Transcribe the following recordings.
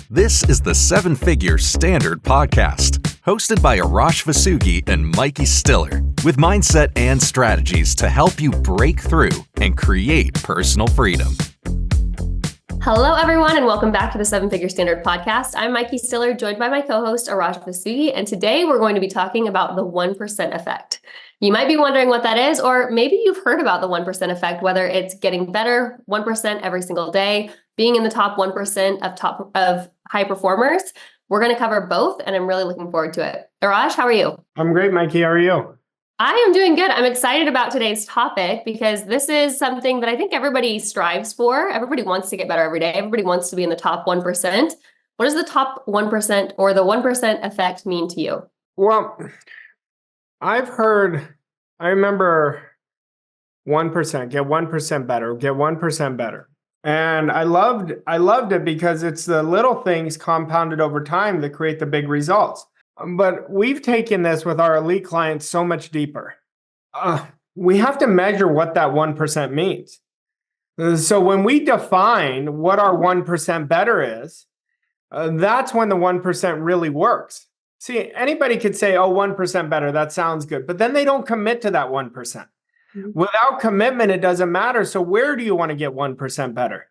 This is the Seven Figure Standard Podcast, hosted by Arash Vasugi and Mikey Stiller, with mindset and strategies to help you break through and create personal freedom. Hello, everyone, and welcome back to the Seven Figure Standard Podcast. I'm Mikey Stiller, joined by my co-host, Arash Vasugi, and today we're going to be talking about the 1% effect. You might be wondering what that is, or maybe you've heard about the 1% effect, whether it's getting better 1% every single day, being in the top 1% of high performers. We're going to cover both, and I'm really looking forward to it. Arash, how are you? I'm great, Mikey. How are you? I am doing good. I'm excited about today's topic because this is something that I think everybody strives for. Everybody wants to get better every day. Everybody wants to be in the top 1%. What does the top 1% or the 1% effect mean to you? Well, I remember 1%, get 1% better, get 1% better. And I loved it because it's the little things compounded over time that create the big results. But we've taken this with our elite clients so much deeper. We have to measure what that 1% means. So when we define what our 1% better is, that's when the 1% really works. See, anybody could say, oh, 1% better, that sounds good. But then they don't commit to that 1%. Mm-hmm. Without commitment, it doesn't matter. So where do you want to get 1% better?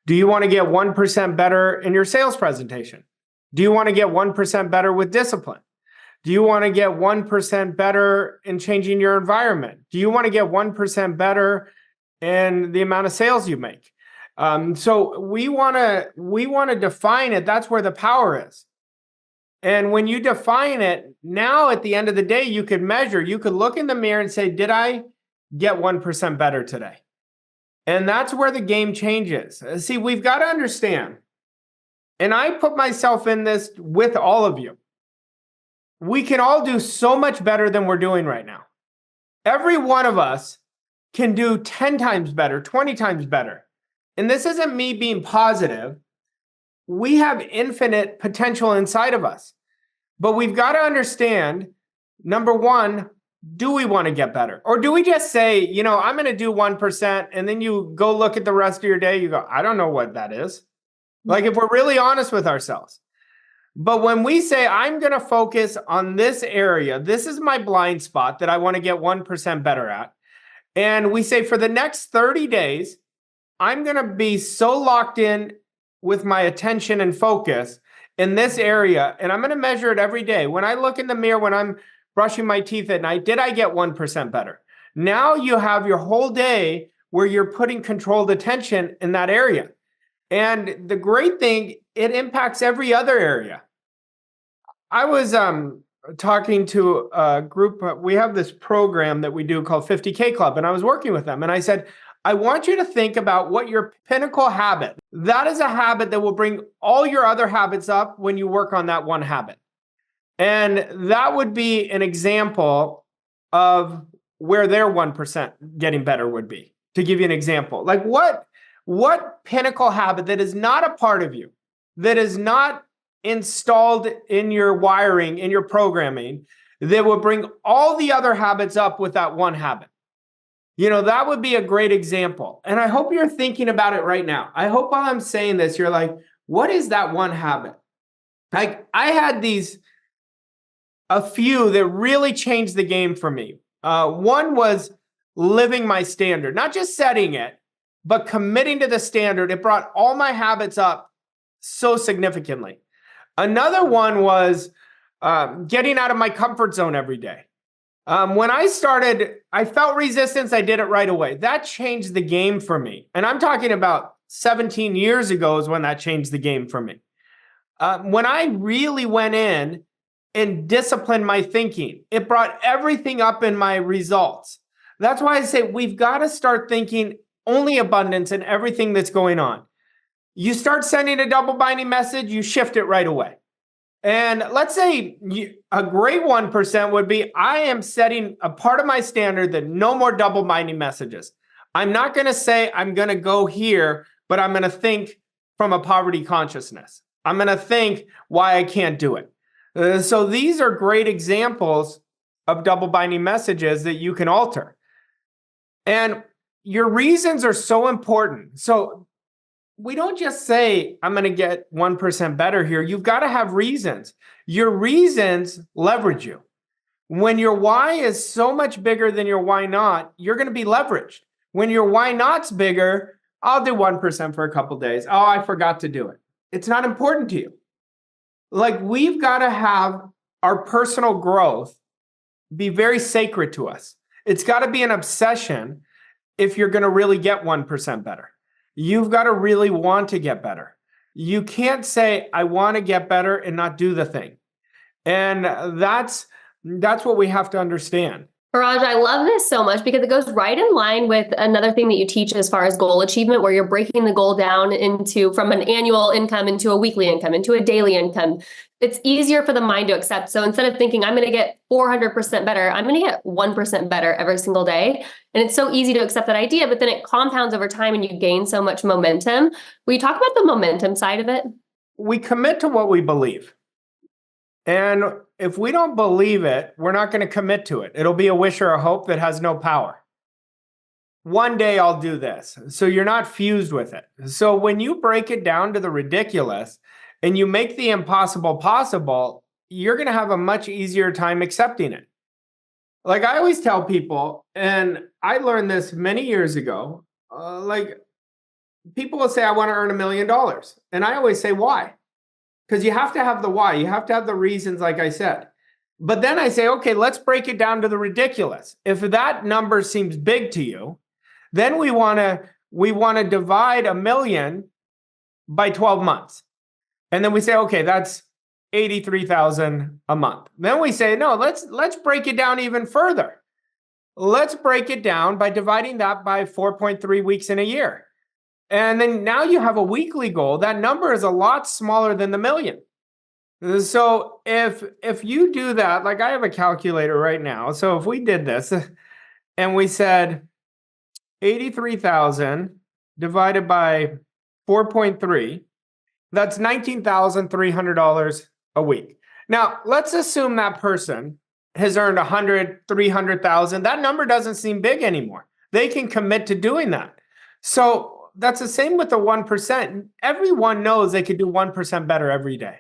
Do you want to get 1% better in your sales presentation? Do you want to get 1% better with discipline? Do you want to get 1% better in changing your environment? Do you want to get 1% better in the amount of sales you make? So we want to define it. That's where the power is. And when you define it, now at the end of the day, you could measure. You could look in the mirror and say, did I get 1% better today? And that's where the game changes. See, we've got to understand. And I put myself in this with all of you. We can all do so much better than we're doing right now. Every one of us can do 10 times better, 20 times better. And this isn't me being positive. We have infinite potential inside of us. But we've got to understand, number one, do we want to get better? Or do we just say, I'm going to do 1%, and then you go look at the rest of your day, you go, I don't know what that is. Like if we're really honest with ourselves. But when we say, I'm going to focus on this area, this is my blind spot that I want to get 1% better at. And we say for the next 30 days, I'm going to be so locked in with my attention and focus in this area. And I'm going to measure it every day. When I look in the mirror, when I'm brushing my teeth at night, did I get 1% better? Now you have your whole day where you're putting controlled attention in that area. And the great thing, it impacts every other area. I was talking to a group. We have this program that we do called 50K Club, and I was working with them. And I said, I want you to think about what your pinnacle habit, that is a habit that will bring all your other habits up when you work on that one habit. And that would be an example of where their 1% getting better would be. To give you an example, like what pinnacle habit that is not a part of you, that is not installed in your wiring, in your programming, that will bring all the other habits up with that one habit. That would be a great example. And I hope you're thinking about it right now. I hope while I'm saying this, you're like, what is that one habit? Like I had a few that really changed the game for me. One was living my standard, not just setting it, but committing to the standard. It brought all my habits up so significantly. Another one was getting out of my comfort zone every day. When I started, I felt resistance. I did it right away. That changed the game for me. And I'm talking about 17 years ago is when that changed the game for me. When I really went in and disciplined my thinking, it brought everything up in my results. That's why I say we've got to start thinking only abundance in everything that's going on. You start sending a double binding message, you shift it right away. And let's say a great 1% would be, I am setting a part of my standard that no more double binding messages. I'm not going to say I'm going to go here, but I'm going to think from a poverty consciousness. I'm going to think why I can't do it. So these are great examples of double binding messages that you can alter. And your reasons are so important. So we don't just say, I'm going to get 1% better here. You've got to have reasons. Your reasons leverage you. When your why is so much bigger than your why not, you're going to be leveraged. When your why not's bigger, I'll do 1% for a couple days. Oh, I forgot to do it. It's not important to you. Like, we've got to have our personal growth be very sacred to us. It's got to be an obsession if you're going to really get 1% better. You've got to really want to get better. You can't say, I want to get better and not do the thing. And that's what we have to understand. Arash, I love this so much because it goes right in line with another thing that you teach as far as goal achievement, where you're breaking the goal down from an annual income into a weekly income, into a daily income. It's easier for the mind to accept. So instead of thinking, I'm going to get 400% better, I'm going to get 1% better every single day. And it's so easy to accept that idea, but then it compounds over time and you gain so much momentum. Will you talk about the momentum side of it? We commit to what we believe. And if we don't believe it, we're not going to commit to it. It'll be a wish or a hope that has no power. One day I'll do this. So you're not fused with it. So when you break it down to the ridiculous and you make the impossible possible, you're going to have a much easier time accepting it. Like I always tell people, and I learned this many years ago, like people will say, I want to earn $1 million. And I always say, why? Because you have to have the why. You have to have the reasons, like I said. But then I say, okay, let's break it down to the ridiculous. If that number seems big to you, then we want to divide 1 million by 12 months. And then we say, okay, that's 83,000 a month. Then we say, no, let's break it down even further. Let's break it down by dividing that by 4.3 weeks in a year. And then now you have a weekly goal. That number is a lot smaller than the million. So if you do that, like I have a calculator right now. So if we did this and we said 83,000 divided by 4.3, that's $19,300 a week. Now, let's assume that person has earned 100, 300,000. That number doesn't seem big anymore. They can commit to doing that. So that's the same with the 1%. Everyone knows they could do 1% better every day.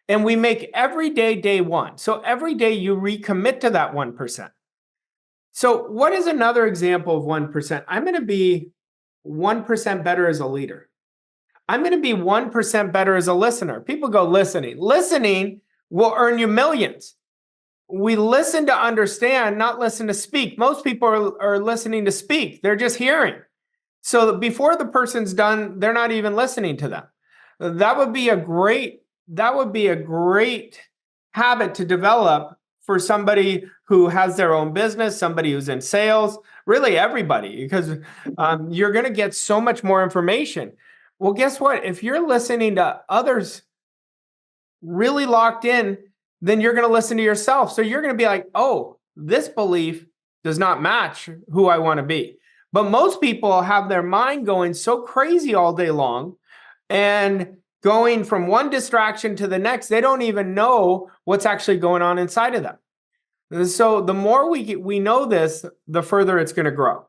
And we make every day day one. So every day you recommit to that 1%. So what is another example of 1%? I'm going to be 1% better as a leader. I'm going to be 1% better as a listener. People go listening. Listening will earn you millions. We listen to understand, not listen to speak. Most people are listening to speak. They're just hearing. So before the person's done, they're not even listening to them. That would be a great habit to develop for somebody who has their own business, somebody who's in sales, really everybody, because you're going to get so much more information. Well, guess what? If you're listening to others really locked in, then you're going to listen to yourself. So you're going to be like, oh, this belief does not match who I want to be. But most people have their mind going so crazy all day long and going from one distraction to the next. They don't even know what's actually going on inside of them. So the more we know this, the further it's going to grow.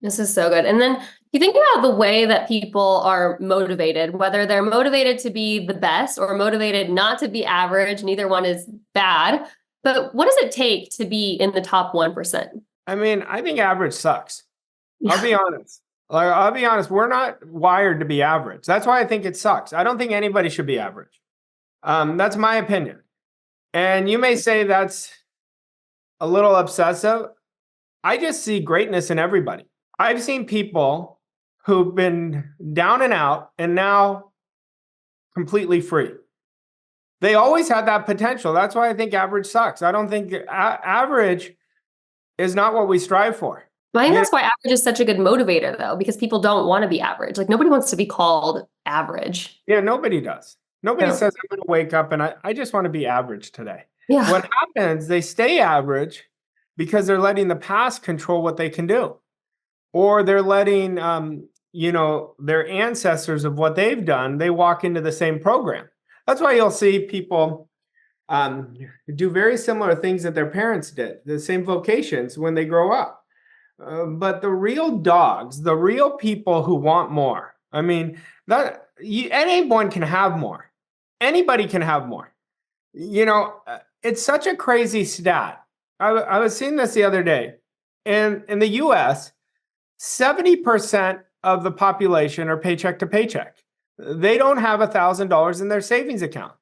This is so good. And then you think about the way that people are motivated, whether they're motivated to be the best or motivated not to be average. Neither one is bad. But what does it take to be in the top 1%? I mean, I think average sucks. I'll be honest. I'll be honest. We're not wired to be average. That's why I think it sucks. I don't think anybody should be average. That's my opinion. And you may say that's a little obsessive. I just see greatness in everybody. I've seen people who've been down and out and now completely free. They always had that potential. That's why I think average sucks. I don't think average is not what we strive for. I think that's why average is such a good motivator, though, because people don't want to be average. Like nobody wants to be called average. Yeah, nobody does. Nobody says, I'm going to wake up and I just want to be average today. Yeah. What happens, they stay average because they're letting the past control what they can do. Or they're letting, their ancestors of what they've done, they walk into the same program. That's why you'll see people do very similar things that their parents did, the same vocations when they grow up. But the real dogs, the real people who want more, I mean, Anyone can have more. Anybody can have more. It's such a crazy stat. I was seeing this the other day. In the US, 70% of the population are paycheck to paycheck. They don't have $1,000 in their savings account.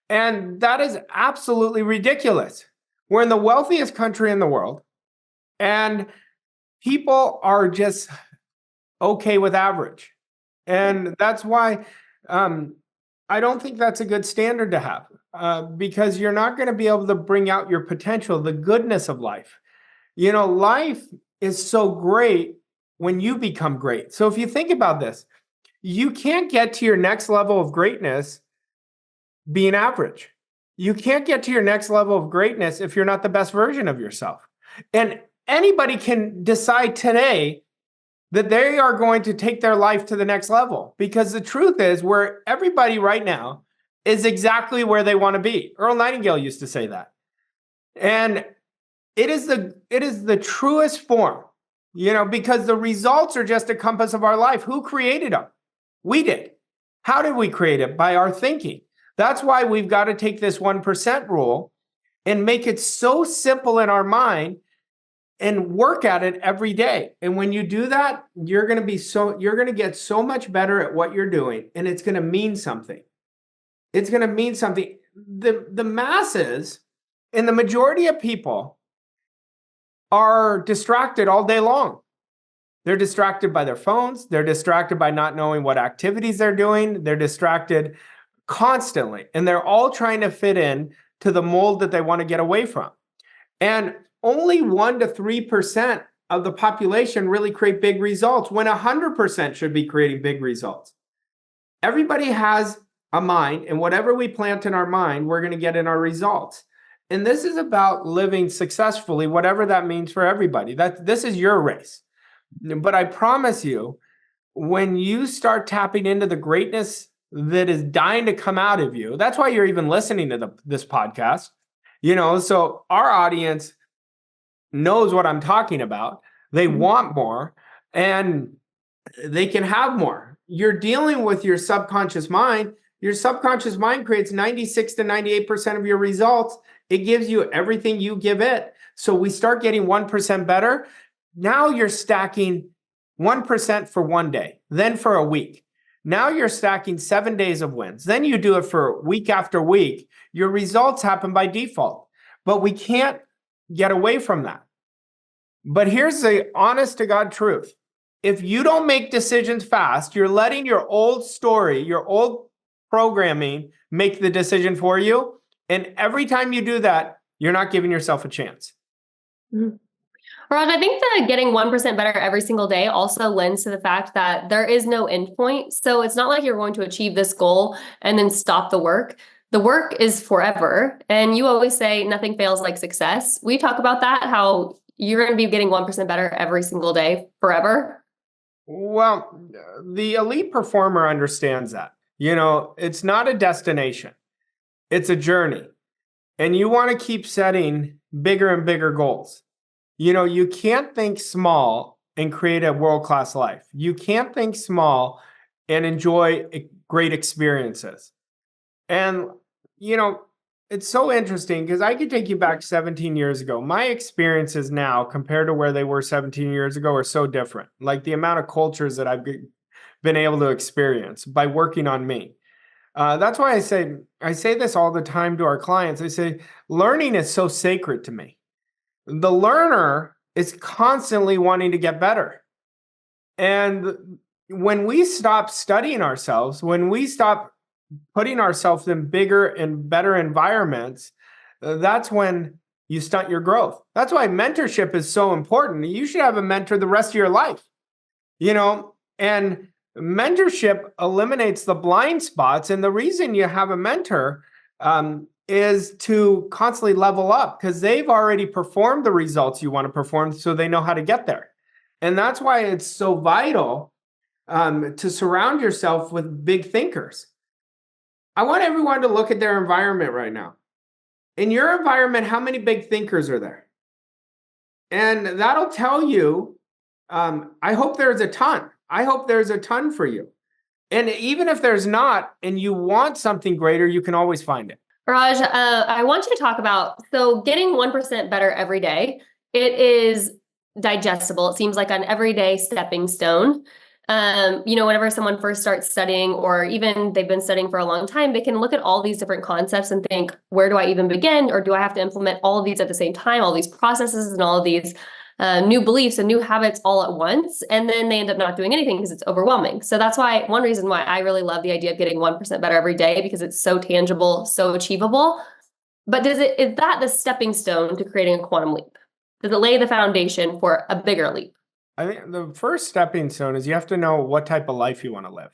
And that is absolutely ridiculous. We're in the wealthiest country in the world, and people are just okay with average. And that's why I don't think that's a good standard to have, because you're not going to be able to bring out your potential, the goodness of life. Life is so great when you become great. So if you think about this, you can't get to your next level of greatness being average. You can't get to your next level of greatness if you're not the best version of yourself. And anybody can decide today that they are going to take their life to the next level, because the truth is, where everybody right now is exactly where they want to be. Earl Nightingale used to say that. And it is the truest form, because the results are just a compass of our life. Who created them? We did. How did we create it? By our thinking. That's why we've got to take this 1% rule and make it so simple in our mind and work at it every day. And when you do that, you're going to get so much better at what you're doing, and it's going to mean something. It's going to mean something. The masses and the majority of people are distracted all day long. They're distracted by their phones. They're distracted by not knowing what activities they're doing. They're distracted constantly, and they're all trying to fit in to the mold that they want to get away from. And only 1 to 3% of the population really create big results, when 100% should be creating big results. Everybody has a mind, and whatever we plant in our mind, we're going to get in our results. And this is about living successfully, whatever that means for everybody. This is your race. But I promise you, when you start tapping into the greatness that is dying to come out of you, that's why you're even listening to this podcast. So our audience knows what I'm talking about. They want more, and they can have more. You're dealing with your subconscious mind. Your subconscious mind creates 96 to 98% of your results. It gives you everything you give it. So we start getting 1% better. Now you're stacking 1% for one day, then for a week. Now you're stacking 7 days of wins. Then you do it for week after week. Your results happen by default, but we can't get away from that. But here's the honest to God truth. If you don't make decisions fast, you're letting your old story, your old programming make the decision for you. And every time you do that, you're not giving yourself a chance. Mm-hmm. Raj, I think that getting 1% better every single day also lends to the fact that there is no endpoint. So it's not like you're going to achieve this goal and then stop the work. The work is forever. And you always say nothing fails like success. We talk about that, how you're going to be getting 1% better every single day forever. Well, the elite performer understands that. It's not a destination. It's a journey. And you want to keep setting bigger and bigger goals. You can't think small and create a world-class life. You can't think small and enjoy great experiences. And, it's so interesting because I could take you back 17 years ago. My experiences now compared to where they were 17 years ago are so different. Like the amount of cultures that I've been able to experience by working on me. That's why I say this all the time to our clients. I say, learning is so sacred to me. The learner is constantly wanting to get better. And when we stop studying ourselves, when we stop putting ourselves in bigger and better environments, that's when you stunt your growth. That's why mentorship is so important. You should have a mentor the rest of your life, and mentorship eliminates the blind spots. And the reason you have a mentor is to constantly level up, because they've already performed the results you want to perform, so they know how to get there. And that's why it's so vital to surround yourself with big thinkers. I want everyone to look at their environment right now. In your environment, how many big thinkers are there? And that'll tell you, I hope there's a ton. I hope there's a ton for you. And even if there's not, and you want something greater, you can always find it. Raj, I want you to talk about, so getting 1% better every day, it is digestible. It seems like an everyday stepping stone. Whenever someone first starts studying, or even they've been studying for a long time, they can look at all these different concepts and think, where do I even begin? Or do I have to implement all of these at the same time, all these processes and all of these new beliefs and new habits all at once? And then they end up not doing anything because it's overwhelming. So that's why one reason why I really love the idea of getting 1% better every day, because it's so tangible, so achievable. But is that the stepping stone to creating a quantum leap? Does it lay the foundation for a bigger leap? I think the first stepping stone is you have to know what type of life you want to live.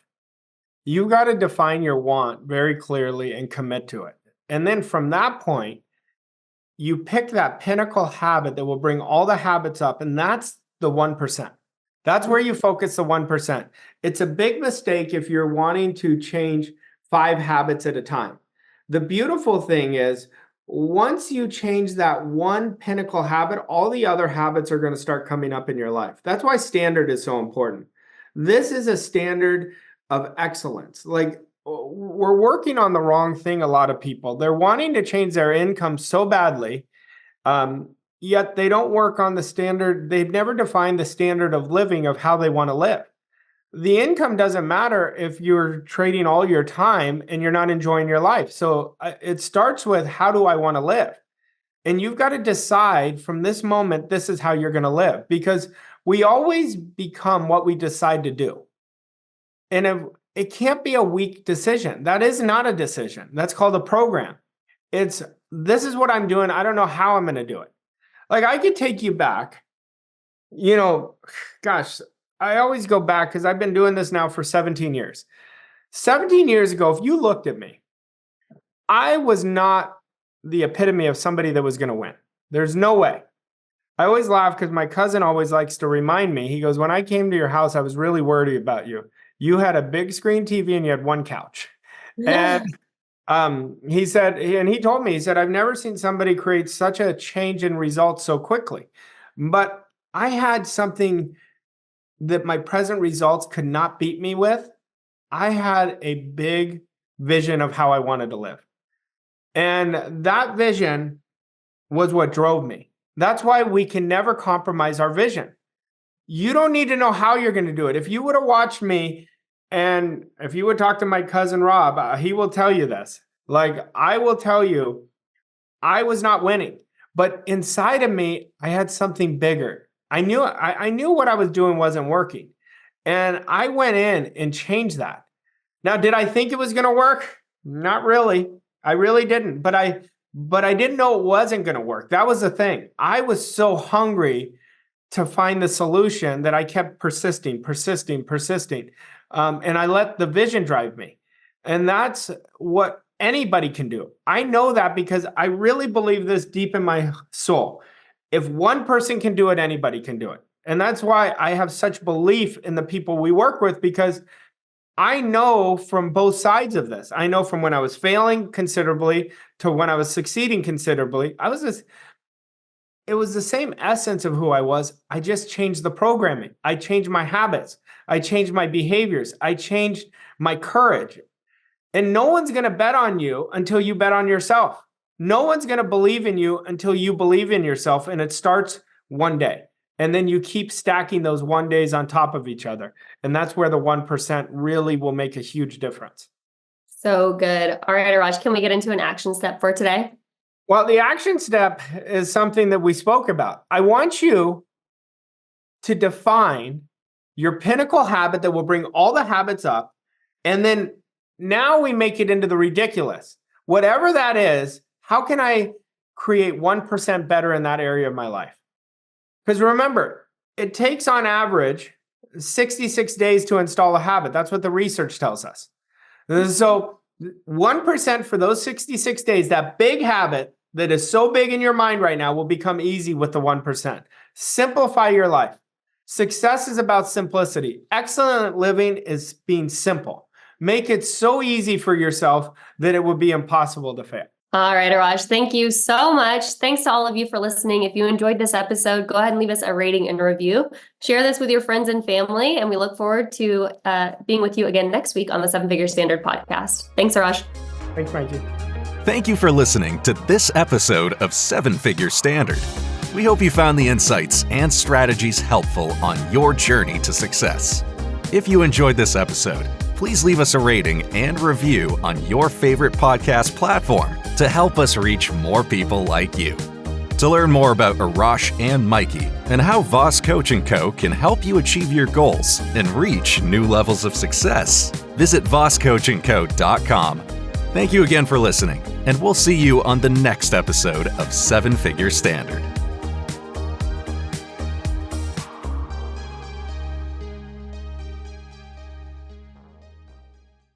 You got to define your want very clearly and commit to it. And then from that point, you pick that pinnacle habit that will bring all the habits up. And that's the 1%. That's where you focus the 1%. It's a big mistake if you're wanting to change 5 habits at a time. The beautiful thing is, once you change that one pinnacle habit, all the other habits are going to start coming up in your life. That's why standard is so important. This is a standard of excellence. Like, we're working on the wrong thing, a lot of people. They're wanting to change their income so badly, yet they don't work on the standard. They've never defined the standard of living of how they want to live. The income doesn't matter if you're trading all your time and you're not enjoying your life. So it starts with, how do I want to live? And you've got to decide from this moment, this is how you're going to live, because we always become what we decide to do. And it can't be a weak decision. That is not a decision. That's called a program. This is what I'm doing. I don't know how I'm going to do it. Like, I could take you back, gosh, I always go back because I've been doing this now for 17 years. 17 years ago, if you looked at me, I was not the epitome of somebody that was going to win. There's no way. I always laugh because my cousin always likes to remind me. He goes, when I came to your house, I was really worried about you. You had a big screen TV and you had one couch. Yeah. And he said, and he told me, he said, I've never seen somebody create such a change in results so quickly. But I had something that my present results could not beat me with. I had a big vision of how I wanted to live. And that vision was what drove me. That's why we can never compromise our vision. You don't need to know how you're going to do it. If you would have watched me, and if you would talk to my cousin Rob, he will tell you this. Like, I will tell you, I was not winning. But inside of me, I had something bigger. I knew what I was doing wasn't working. And I went in and changed that. Now, did I think it was going to work? Not really. I really didn't. But I didn't know it wasn't going to work. That was the thing. I was so hungry to find the solution that I kept persisting. And I let the vision drive me. And that's what anybody can do. I know that because I really believe this deep in my soul. If one person can do it, anybody can do it. And that's why I have such belief in the people we work with, because I know from both sides of this. I know from when I was failing considerably to when I was succeeding considerably. It was the same essence of who I was. I just changed the programming. I changed my habits. I changed my behaviors. I changed my courage. And no one's going to bet on you until you bet on yourself. No one's going to believe in you until you believe in yourself. And it starts one day. And then you keep stacking those one days on top of each other. And that's where the 1% really will make a huge difference. So good. All right, Arash, can we get into an action step for today? Well, the action step is something that we spoke about. I want you to define your pinnacle habit that will bring all the habits up. And then now we make it into the ridiculous. Whatever that is, how can I create 1% better in that area of my life? Because remember, it takes on average 66 days to install a habit. That's what the research tells us. So 1% for those 66 days, that big habit that is so big in your mind right now will become easy with the 1%. Simplify your life. Success is about simplicity. Excellent living is being simple. Make it so easy for yourself that it would be impossible to fail. All right, Arash, thank you so much. Thanks to all of you for listening. If you enjoyed this episode, go ahead and leave us a rating and review. Share this with your friends and family, and we look forward to being with you again next week on the 7-Figure Standard podcast. Thanks, Arash. Thanks, Mikey. Thank you for listening to this episode of 7-Figure Standard. We hope you found the insights and strategies helpful on your journey to success. If you enjoyed this episode, please leave us a rating and review on your favorite podcast platform to help us reach more people like you. To learn more about Arash and Mikey and how Voss Coach & Co. can help you achieve your goals and reach new levels of success, visit vosscoachandco.com. Thank you again for listening, and we'll see you on the next episode of 7-Figure Standard.